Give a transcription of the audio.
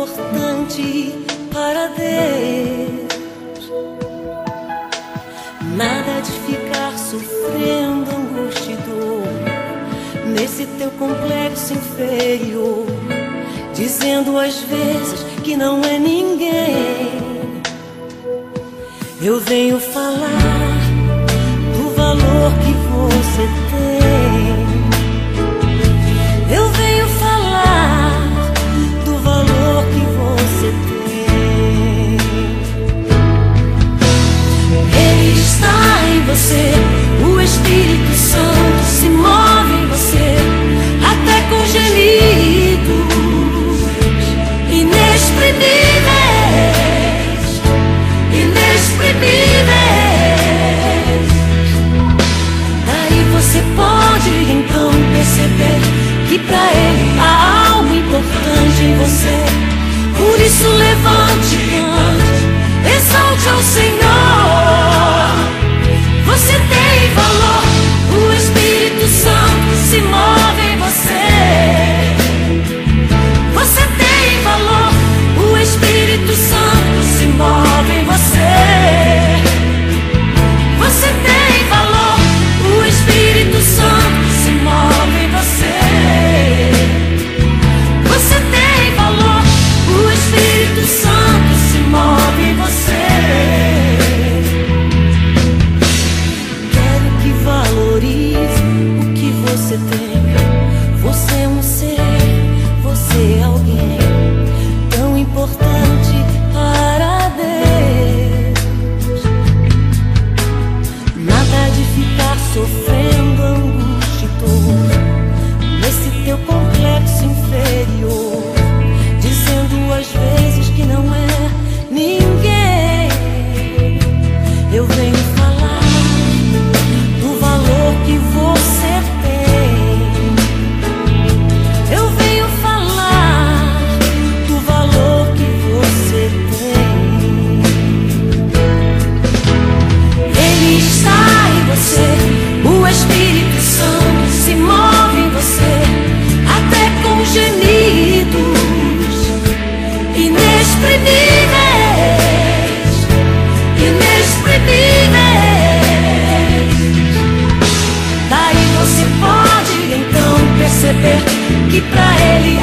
importante para Deus. Nada de ficar sofrendo angústia e dor nesse teu complexo inferior, dizendo às vezes que não é ninguém. Eu venho falar do valor que você tem. Eu venho falar do valor que você tem. Ele está em você, o Espírito Santo se move em você, até com gemidos inexprimíveis, inexprimíveis. Daí você pode então perceber que pra Ele há algo importante em você. Por isso levante, cante, exalte ao Senhor. Você tem valor, o Espírito Santo se move em você. Você tem valor, o Espírito Santo se move em você. Você tem valor, o Espírito Santo se move em você. Você tem valor, o Espírito Santo se move em você. Quero que valorize o que você tem. Você é um ser, você é alguém tão importante para Deus. Nada de ficar sofrendo angústia e dor nesse teu complexo inferior, dizendo às vezes que não é ninguém. Eu venho falar do valor que você tem. Eu venho falar do valor que você tem. Ele está em você, o Espírito Santo se move em você, até com gemidos inexprimíveis, inexprimíveis. Daí você pode então perceber que pra Ele